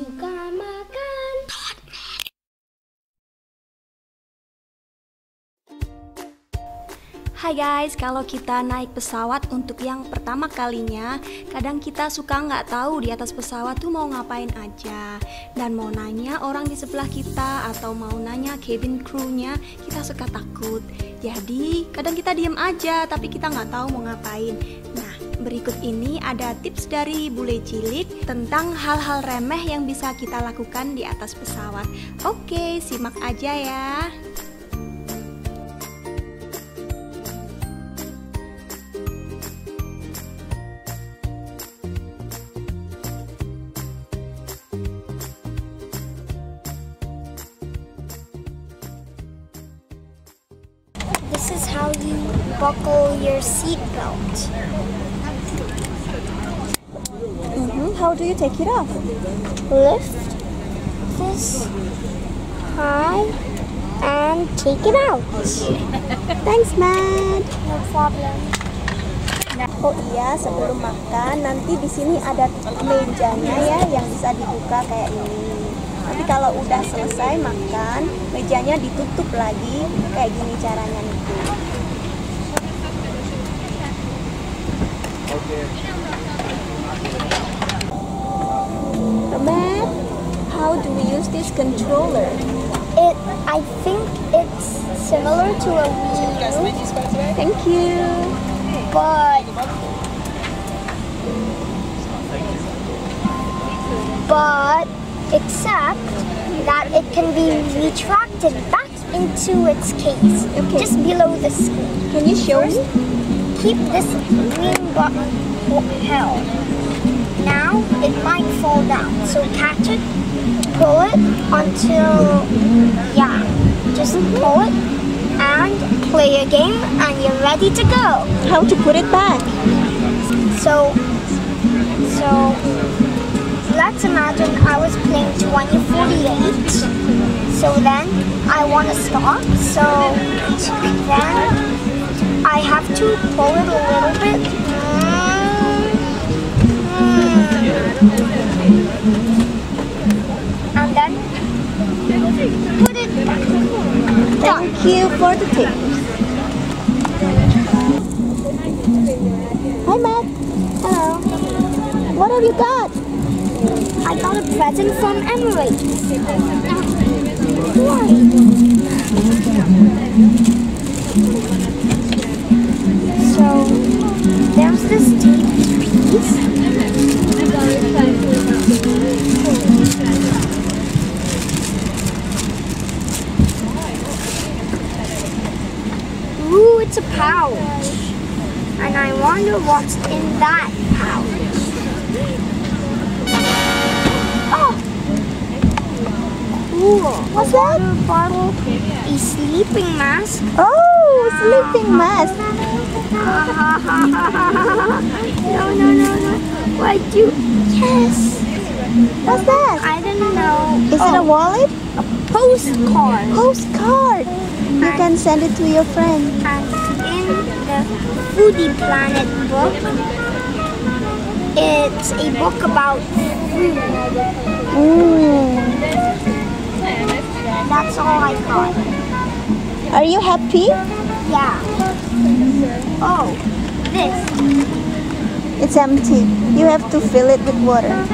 juga makan. Hai guys, kalau kita naik pesawat untuk yang pertama kalinya, kadang kita suka nggak tahu di atas pesawat tuh mau ngapain aja. Dan mau nanya orang di sebelah kita atau mau nanya cabin crew-nya, kita suka takut. Jadi kadang kita diem aja, tapi kita nggak tahu mau ngapain. Nah, berikut ini ada tips dari Bule Cilik tentang hal-hal remeh yang bisa kita lakukan di atas pesawat. Oke, simak aja ya. This is how you buckle your seat belt. How do you take it off? Lift this high and take it out. Thanks, Matt. No problem. Oh iya, sebelum makan nanti di sini ada mejanya ya yang bisa dibuka kayak ini. Nanti kalau udah selesai makan, mejanya ditutup lagi kayak gini caranya nih. Matt, how do we use this controller? I think it's similar to a Wii U, Thank you. but except that it can be retracted back into its case, just below the screen. Can you show me? Keep this green button held. Now it might fall down, so catch it, pull it until, just pull it and play a game and you're ready to go. How to put it back? So let's imagine I was playing 2048. So then I want to stop. So then I have to pull it a little bit. And then put it back. Done. Thank you for the tips. Hi, Matt. Hello. What have you got? I got a present from Emirates. Why? So there's this taped piece. Ooh, it's a pouch. And I wonder what's in that pouch. Oh! Cool. What's that? Water bottle. A sleeping mask. Oh, sleeping mask. No. Why'd you? Yes. What's that? I didn't know. Is it a wallet? A postcard. Postcard. You can send it to your friend. And in the Foodie Planet book, it's a book about food. That's all I got. Are you happy? Yeah. Oh, this. It's empty. You have to fill it with water.